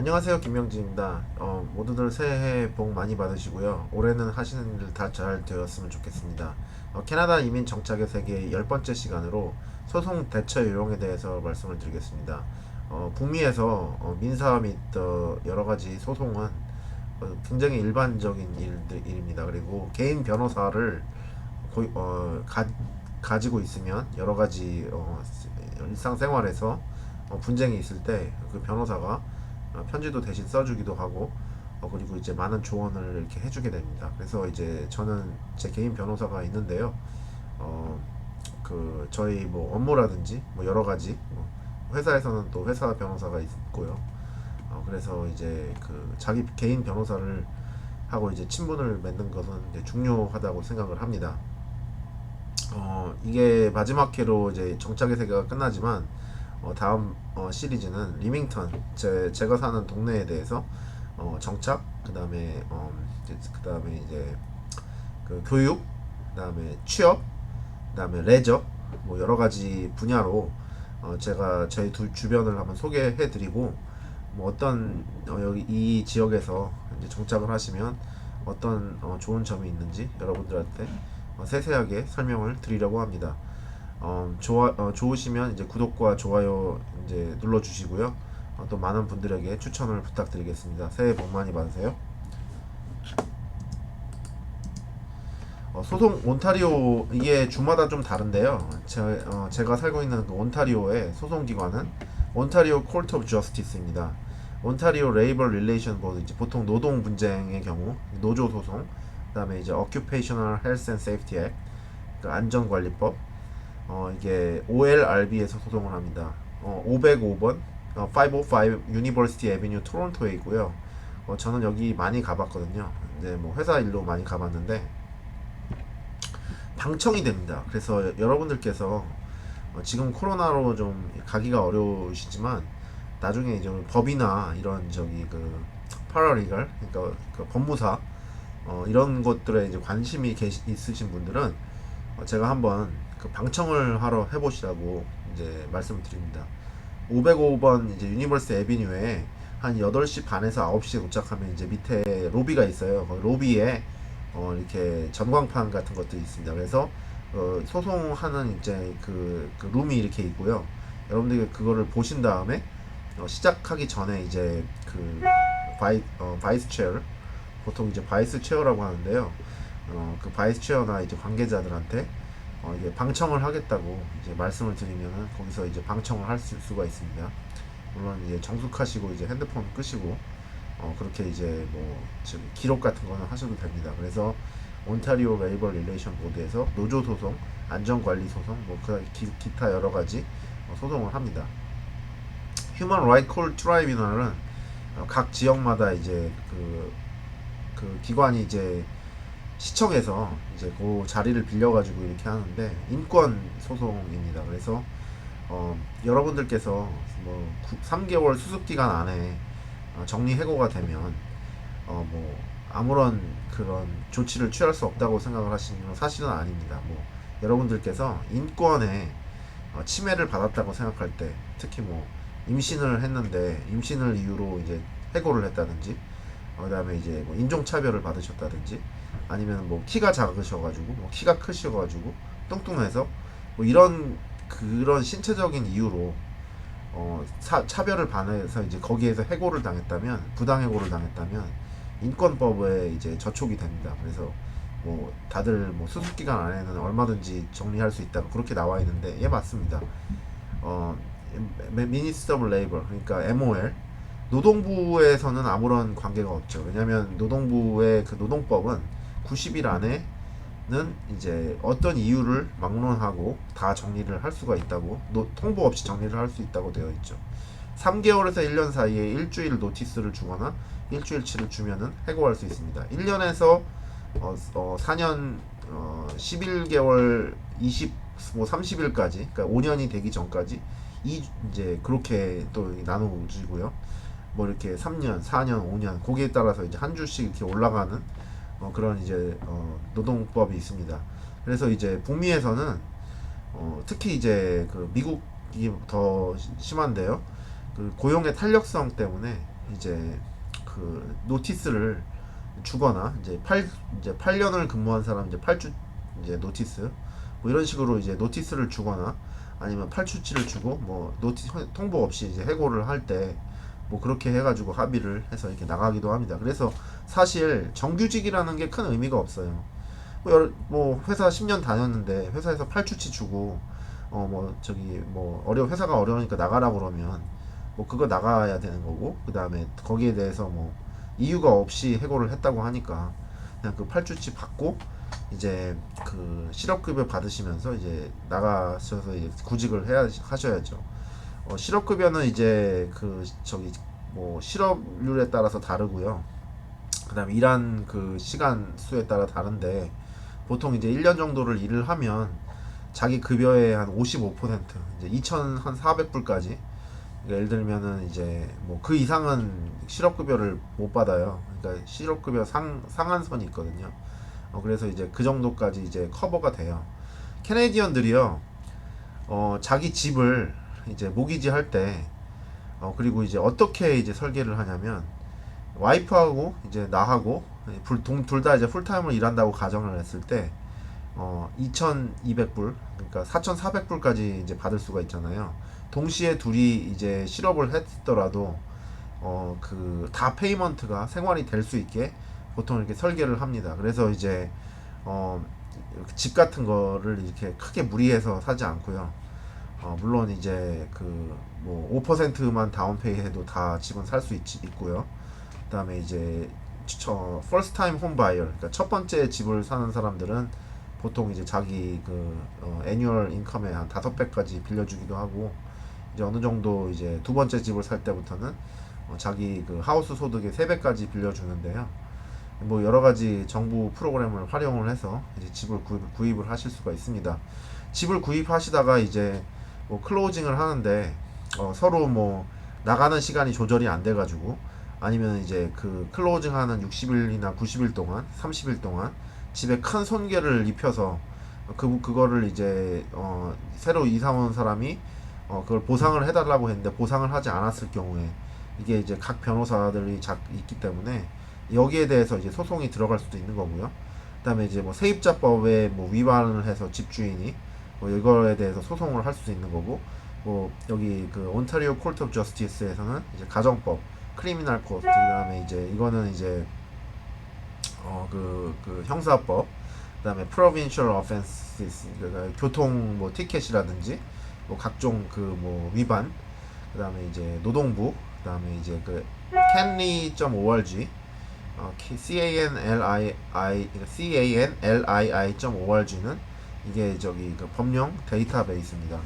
안녕하세요, 김명진입니다. 모두들 새해 복 많이 받으시고요. 올해는 하시는 일 다 잘 되었으면 좋겠습니다. 캐나다 이민 정착의 세계 10번째 시간으로 소송 대처 요령에 대해서 말씀을 드리겠습니다. 북미에서 민사 및 여러 가지 소송은 굉장히 일반적인 일입니다. 그리고 개인 변호사를 가지고 있으면 여러 가지 일상생활에서 분쟁이 있을 때 그 변호사가 편지도 대신 써주기도 하고 그리고 이제 많은 조언을 이렇게 해주게 됩니다. 그래서 이제 저는 제 개인 변호사가 있는데요. 어, 저희 뭐 업무라든지 뭐 여러 가지 회사에서는 또 회사 변호사가 있고요. 그래서 이제 그 자기 개인 변호사를 하고 이제 친분을 맺는 것은 이제 중요하다고 생각을 합니다. 이게 마지막 회로 이제 정착의 세계가 끝나지만 다음 시리즈는 리밍턴 제가 사는 동네에 대해서 정착 그다음에 이제 그 교육 그다음에 취업 그다음에 레저 뭐 여러 가지 분야로 제가 저희 둘 주변을 한번 소개해드리고 뭐 어떤 여기 이 지역에서 이제 정착을 하시면 어떤 좋은 점이 있는지 여러분들한테 세세하게 설명을 드리려고 합니다. 좋으시면 이제 구독과 좋아요 이제 눌러주시고요. 또 많은 분들에게 추천을 부탁드리겠습니다. 새해 복 많이 받으세요. 소송 온타리오 이게 주마다 좀 다른데요. 제가 살고 있는 그 온타리오의 소송 기관은 온타리오 콜트 오브 저스티스입니다. 온타리오 레이버 릴레이션 보드 이제 보통 노동 분쟁의 경우 노조 소송, 그다음에 이제 Occupational Health and Safety Act 그 안전관리법 이게 OLRB에서 소송을 합니다. 505번 505 유니버시티 애비뉴 토론토에 있고요. 저는 여기 많이 가봤거든요. 이제 뭐 회사 일로 많이 가봤는데 방청이 됩니다. 그래서 여러분들께서 지금 코로나로 좀 가기가 어려우시지만 나중에 이제 법이나 이런 저기 그 파라리걸 그러니까 그 법무사 이런 것들에 이제 관심이 있으신 분들은 제가 한번 그 방청을 하러 해보시라고 이제 말씀을 드립니다. 505번 이제 유니버스 에비뉴에 한 8시 반에서 9시에 도착하면 이제 밑에 로비가 있어요. 그 로비에 이렇게 전광판 같은 것도 있습니다. 그래서 소송하는 이제 그 룸이 이렇게 있고요. 여러분들이 그거를 보신 다음에 시작하기 전에 이제 그 바이스 체어 보통 이제 바이스 체어라고 하는데요. 그 바이스 체어나 이제 관계자들한테 이게 방청을 하겠다고 이제 말씀을 드리면은 거기서 이제 방청을 할 수가 있습니다. 물론 이제 정숙하시고 이제 핸드폰 끄시고 그렇게 이제 뭐 지금 기록 같은 거는 하셔도 됩니다. 그래서 온타리오 레이버 릴레이션 보드에서 노조 소송, 안전관리 소송, 뭐 기타 여러 가지 소송을 합니다. 휴먼 라이트 콜 트라이뷰널은 각 지역마다 이제 그 기관이 이제 시청에서 이제 그 자리를 빌려가지고 이렇게 하는데 인권 소송입니다. 그래서 여러분들께서 뭐 3개월 수습 기간 안에 정리 해고가 되면 뭐 아무런 그런 조치를 취할 수 없다고 생각을 하시는 건 사실은 아닙니다. 뭐 여러분들께서 인권에 침해를 받았다고 생각할 때 특히 뭐 임신을 했는데 임신을 이유로 이제 해고를 했다든지 그다음에 이제 뭐 인종차별을 받으셨다든지 아니면 뭐 키가 작으셔가지고 뭐 키가 크셔가지고 뚱뚱해서 뭐 이런 그런 신체적인 이유로 차별을 받아서 이제 거기에서 해고를 당했다면 부당해고를 당했다면 인권법에 이제 저촉이 됩니다. 그래서 뭐 다들 뭐 수습 기간 안에는 얼마든지 정리할 수 있다고 그렇게 나와 있는데 예 맞습니다. 어 미니스터 오브 레이버 그러니까 MOL 노동부에서는 아무런 관계가 없죠. 왜냐하면 노동부의 그 노동법은 90일 안에는 이제 어떤 이유를 막론하고 다 정리를 할 수가 있다고 통보 없이 정리를 할 수 있다고 되어 있죠. 3개월에서 1년 사이에 일주일 노티스를 주거나 일주일치를 주면은 해고할 수 있습니다. 1년에서 4년 11개월 20 뭐 30일까지 그러니까 5년이 되기 전까지 이제 그렇게 또 나누어지고요. 뭐 이렇게 3년, 4년, 5년 거기에 따라서 이제 한 주씩 이렇게 올라가는 그런 이제 노동법이 있습니다. 그래서 이제 북미에서는 특히 이제 그 미국이 더 심한데요. 그 고용의 탄력성 때문에 이제 그 노티스를 주거나 이제 8년을 근무한 사람 이제 8주 이제 노티스 뭐 이런 식으로 이제 노티스를 주거나 아니면 8주치를 주고 뭐 통보 없이 이제 해고를 할 때 뭐 그렇게 해가지고 합의를 해서 이렇게 나가기도 합니다. 그래서 사실 정규직이라는 게 큰 의미가 없어요. 뭐 회사 10년 다녔는데 회사에서 8주치 주고 뭐 저기 뭐 회사가 어려우니까 나가라 그러면 뭐 그거 나가야 되는 거고, 그 다음에 거기에 대해서 뭐 이유가 없이 해고를 했다고 하니까 그냥 그 8주치 받고 이제 그 실업급여 받으시면서 이제 나가셔서 이제 구직을 하셔야죠. 실업급여는 이제 그 저기 뭐 실업률에 따라서 다르고요. 그다음에 일한 그 시간 수에 따라 다른데 보통 이제 1년 정도를 일을 하면 자기 급여의 한 55% 이제 2,400불까지, 예를 들면은 이제 뭐 그 이상은 실업급여를 못 받아요. 그러니까 실업급여 상한선이 있거든요. 그래서 이제 그 정도까지 이제 커버가 돼요. 캐네디언들이요, 자기 집을 이제 모기지 할 때, 그리고 이제 어떻게 이제 설계를 하냐면, 와이프하고 이제 나하고 둘 다 이제 풀타임을 일한다고 가정을 했을 때, 2,200불, 그러니까 4,400불까지 이제 받을 수가 있잖아요. 동시에 둘이 이제 실업을 했더라도, 그 다 페이먼트가 생활이 될 수 있게 보통 이렇게 설계를 합니다. 그래서 이제, 어, 집 같은 거를 이렇게 크게 무리해서 사지 않고요. 물론 이제 그 뭐 5%만 다운페이 해도 다 집은 살 수 있고요. 그다음에 이제 first time home buyer, 그러니까 첫 번째 집을 사는 사람들은 보통 이제 자기 그 애뉴얼 인컴의 한 5배까지 빌려주기도 하고, 이제 어느 정도 이제 두 번째 집을 살 때부터는 자기 그 하우스 소득의 3배까지 빌려주는데요. 뭐 여러 가지 정부 프로그램을 활용을 해서 이제 집을 구입을 하실 수가 있습니다. 집을 구입하시다가 이제 뭐 클로징을 하는데 서로 뭐 나가는 시간이 조절이 안 돼가지고, 아니면 이제 그 클로징 하는 60일이나 90일 동안 30일 동안 집에 큰 손괴를 입혀서 그거를 이제 새로 이사 온 사람이 그걸 보상을 해달라고 했는데 보상을 하지 않았을 경우에, 이게 이제 각 변호사들이 있기 때문에 여기에 대해서 이제 소송이 들어갈 수도 있는 거고요. 그다음에 이제 뭐 세입자법에 뭐 위반을 해서 집주인이 뭐 이거에 대해서 소송을 할 수도 있는 거고, 뭐 여기 그 온타리오 콜트 오브 저스티스에서는 이제 가정법, 크리미널 코트, 그다음에 이제 이거는 이제 그 형사법, 그다음에 provincial offenses, 그러니까 교통 뭐 티켓이라든지 뭐 각종 그 뭐 위반, 그다음에 이제 노동부, 그다음에 이제 그 canlii.org, canlii.org는 이게 저기 그 법령 데이터베이스입니다.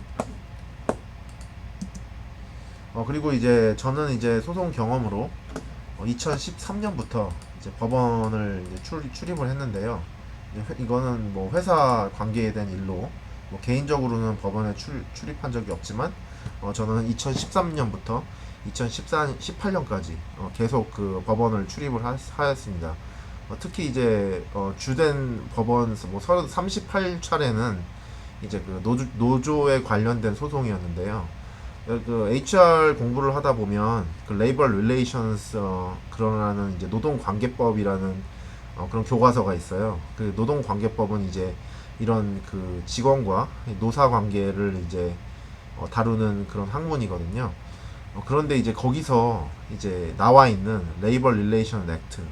그리고 이제 저는 이제 소송 경험으로 2013년부터 이제 법원을 이제 출입을 했는데요. 이거는 뭐 회사 관계에 대한 일로 뭐 개인적으로는 법원에 출입한 적이 없지만, 저는 2013년부터 18년까지 계속 그 법원을 출입을 하였습니다. 특히 이제 주된 법원 뭐 38차례는 이제 그 노조에 관련된 소송이었는데요. 그 HR 공부를 하다 보면 그 레이버 릴레이션스 그러라는 이제 노동관계법이라는 그런 교과서가 있어요. 그 노동관계법은 이제 이런 그 직원과 노사 관계를 이제 다루는 그런 학문이거든요. 그런데 이제 거기서 이제 나와 있는 레이버 릴레이션 액트,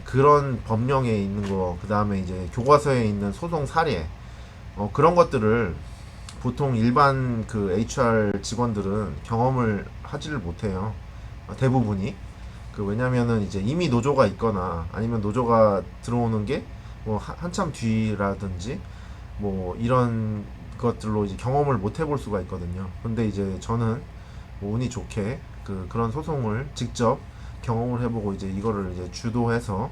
그런 법령에 있는 거, 그 다음에 이제 교과서에 있는 소송 사례, 그런 것들을 보통 일반 그 HR 직원들은 경험을 하지를 못해요. 대부분이. 왜냐면은 이제 이미 노조가 있거나 아니면 노조가 들어오는 게 뭐 한참 뒤라든지 뭐 이런 것들로 이제 경험을 못 해볼 수가 있거든요. 근데 이제 저는 뭐 운이 좋게 그런 소송을 직접 경험을 해보고 이제 이거를 이제 주도해서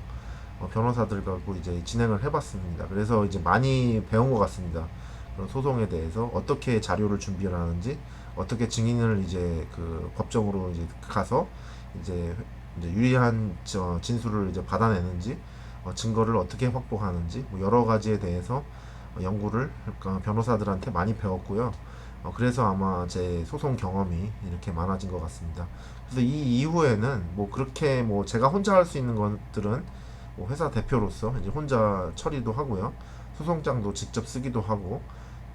변호사들 갖고 이제 진행을 해봤습니다. 그래서 이제 많이 배운 것 같습니다. 그런 소송에 대해서 어떻게 자료를 준비를 하는지, 어떻게 증인을 이제 그 법정으로 이제 가서 이제 유리한 진술을 이제 받아내는지, 증거를 어떻게 확보하는지, 뭐 여러 가지에 대해서 연구를 변호사들한테 많이 배웠고요. 그래서 아마 제 소송 경험이 이렇게 많아진 것 같습니다. 그래서 이 이후에는 뭐 그렇게 뭐 제가 혼자 할 수 있는 것들은 뭐 회사 대표로서 이제 혼자 처리도 하고요. 소송장도 직접 쓰기도 하고,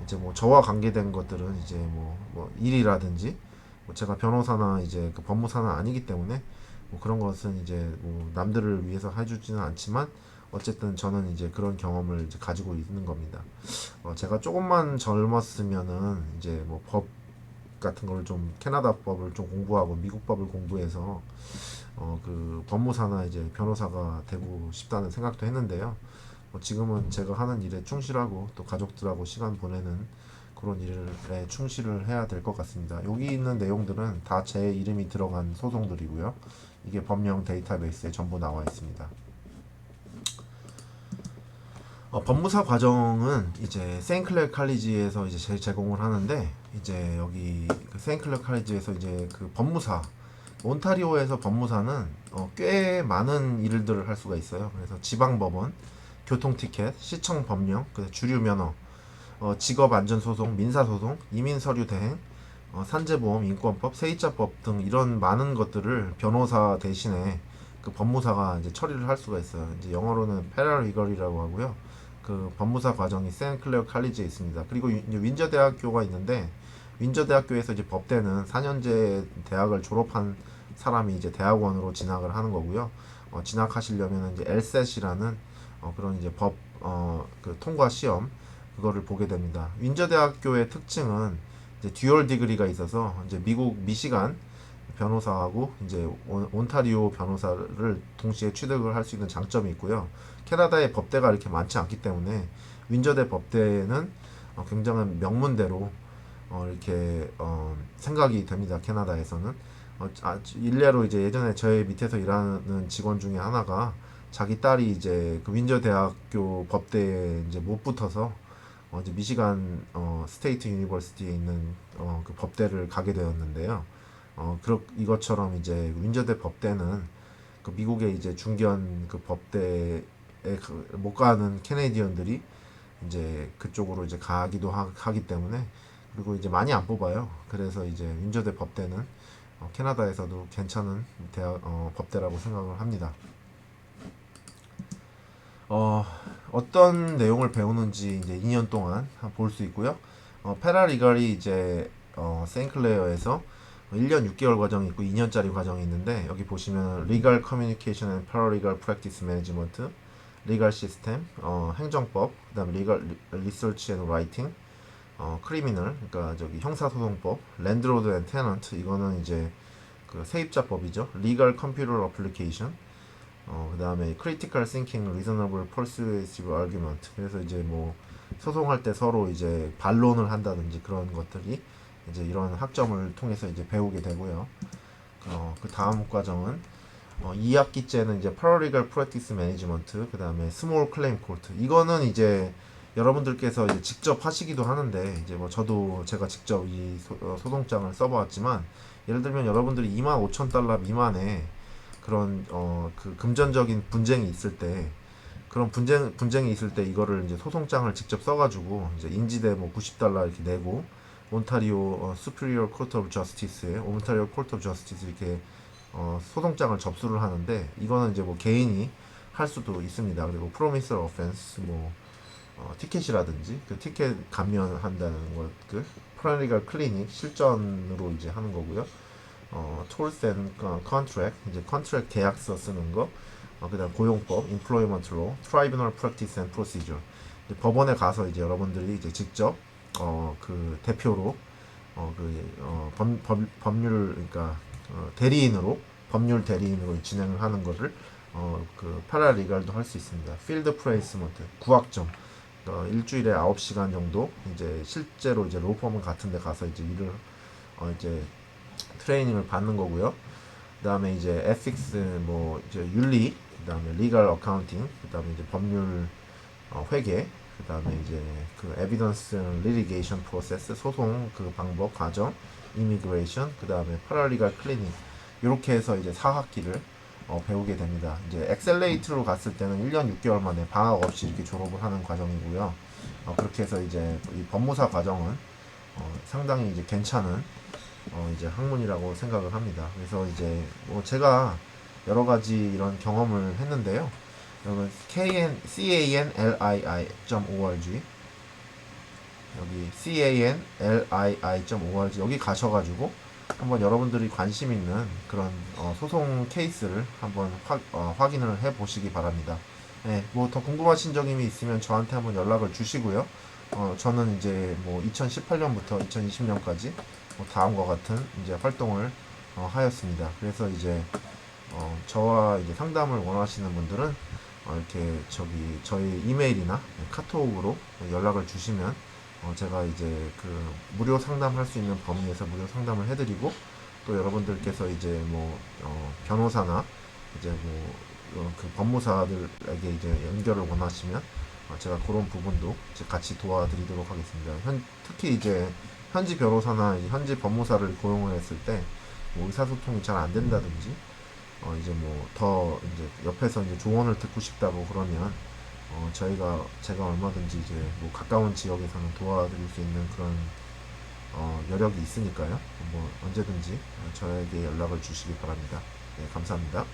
이제 뭐 저와 관계된 것들은 이제 뭐 일이라든지, 뭐 제가 변호사나 이제 그 법무사는 아니기 때문에 뭐 그런 것은 이제 뭐 남들을 위해서 해주지는 않지만, 어쨌든 저는 이제 그런 경험을 이제 가지고 있는 겁니다. 제가 조금만 젊었으면은 이제 뭐 법 같은 걸 좀, 캐나다 법을 좀 공부하고 미국 법을 공부해서 그 법무사나 이제 변호사가 되고 싶다는 생각도 했는데요. 지금은 제가 하는 일에 충실하고 또 가족들하고 시간 보내는 그런 일에 충실을 해야 될 것 같습니다. 여기 있는 내용들은 다 제 이름이 들어간 소송들이고요. 이게 법령 데이터베이스에 전부 나와 있습니다. 법무사 과정은 이제 세인클레어 칼리지에서 이제 제공을 하는데, 이제 여기 그 세인클레어 칼리지에서 이제 그 법무사, 온타리오에서 법무사는 꽤 많은 일들을 할 수가 있어요. 그래서 지방법원, 교통티켓, 시청 법령, 주류 면허, 직업안전소송, 민사소송, 이민서류 대행, 산재보험, 인권법, 세입자법 등 이런 많은 것들을 변호사 대신에 그 법무사가 이제 처리를 할 수가 있어요. 이제 영어로는 패러리걸이라고 하고요. 그 법무사 과정이 샌클레어 칼리지에 있습니다. 그리고 이제 윈저 대학교가 있는데, 윈저 대학교에서 이제 법대는 4년제 대학을 졸업한 사람이 이제 대학원으로 진학을 하는 거고요. 진학하시려면 이제 LSAT이라는 그런 이제 그 통과 시험, 그거를 보게 됩니다. 윈저 대학교의 특징은 이제 듀얼 디그리가 있어서 이제 미국 미시간 변호사하고 이제 온타리오 변호사를 동시에 취득을 할 수 있는 장점이 있고요. 캐나다의 법대가 이렇게 많지 않기 때문에 윈저대 법대는 굉장한 명문대로 이렇게 생각이 됩니다. 캐나다에서는 일례로 이제 예전에 저희 밑에서 일하는 직원 중에 하나가 자기 딸이 이제 그 윈저 대학교 법대에 이제 못 붙어서 이제 미시간 스테이트 유니버시티에 있는 그 법대를 가게 되었는데요. 이것처럼 이제 윈저대 법대는 그 미국의 이제 중견 그 법대에 못 가는 캐네디언들이 이제 그쪽으로 이제 가기도 하기 때문에, 그리고 이제 많이 안 뽑아요. 그래서 이제 윈저대 법대는 캐나다에서도 괜찮은 법대라고 생각을 합니다. 어떤 내용을 배우는지 이제 2년 동안 볼 수 있고요. 패라리걸이 이제 세인클레어에서 1년 6개월 과정이 있고 2년짜리 과정이 있는데, 여기 보시면 Legal Communication and Paralegal Practice Management, Legal System, 행정법, 그다음에 Legal Research and Writing, Criminal, 그러니까 저기 형사소송법, Landlord and Tenant, 이거는 이제 그 세입자법이죠. Legal Computer Application, 그 다음에 critical thinking, reasonable persuasive argument. 그래서 이제 뭐 소송할 때 서로 이제 반론을 한다든지 그런 것들이 이제 이런 학점을 통해서 이제 배우게 되고요. 그 다음 과정은 2학기째는 이제 paralegal practice management, 그 다음에 small claim court. 이거는 이제 여러분들께서 이제 직접 하시기도 하는데, 이제 뭐 저도 제가 직접 이 소송장을 써보았지만, 예를 들면 여러분들이 25,000달러 미만의 그런 그 금전적인 분쟁이 있을 때, 그런 분쟁이 있을 때 이거를 이제 소송장을 직접 써가지고 이제 인지대 뭐 90달러 이렇게 내고, 온타리오 Superior Court of Justice에 온타리오 Court of Justice 이렇게 소송장을 접수를 하는데, 이거는 이제 뭐 개인이 할 수도 있습니다. 그리고 Promissory Offense, 뭐 티켓이라든지 그 티켓 감면한다는 것, 그 프라리갈 클리닉 실전으로 이제 하는 거고요. tools and contract, 이제 contract 계약서 쓰는 거, 그다음 고용법, employment law, tribunal practice and procedure. 이제 법원에 가서 이제 여러분들이 이제 직접 그 대표로 법률, 그러니까 대리인으로, 법률 대리인으로 진행을 하는 거를 그 파라리갈도 할 수 있습니다. 필드 플레이스먼트, 구학점, 일주일에 9시간 정도 이제 실제로 이제 로펌 같은 데 가서 이제 일을 이제 트레이닝을 받는 거고요. 그다음에 이제 ethics, 뭐 이제 윤리, 그다음에 legal accounting, 그다음에 이제 법률 회계, 그다음에 이제 그 evidence litigation process, 소송 그 방법 과정, immigration, 그다음에 paralegal clinic, 이렇게 해서 이제 4학기를 배우게 됩니다. 이제 엑셀레이트로 갔을 때는 1년 6개월 만에 방학 없이 이렇게 졸업을 하는 과정이고요. 그렇게 해서 이제 이 법무사 과정은 상당히 이제 괜찮은 이제 학문이라고 생각을 합니다. 그래서 이제 뭐 제가 여러 가지 이런 경험을 했는데요. 여기 canlii.org 여기 canlii.org 여기 가셔가지고 한번 여러분들이 관심 있는 그런 소송 케이스를 한번 확인을 해 보시기 바랍니다. 네, 뭐 더 궁금하신 점이 있으면 저한테 한번 연락을 주시고요. 저는 이제 뭐 2018년부터 2020년까지 뭐 다음과 같은 이제 활동을 하였습니다. 그래서 이제 저와 이제 상담을 원하시는 분들은 이렇게 저희 이메일이나 카톡으로 연락을 주시면 제가 이제 그 무료 상담할 수 있는 범위에서 무료 상담을 해드리고 또 여러분들께서 이제 뭐 변호사나 이제 뭐 그 법무사들에게 이제 연결을 원하시면 제가 그런 부분도 이제 같이 도와드리도록 하겠습니다. 특히 이제 현지 변호사나 현지 법무사를 고용을 했을 때뭐 의사소통이 잘 안 된다든지 이제 뭐 더 이제 옆에서 이제 조언을 듣고 싶다고 그러면 제가 얼마든지 이제 뭐 가까운 지역에서는 도와드릴 수 있는 그런 여력이 있으니까요. 뭐 언제든지 저에게 연락을 주시기 바랍니다. 네, 감사합니다.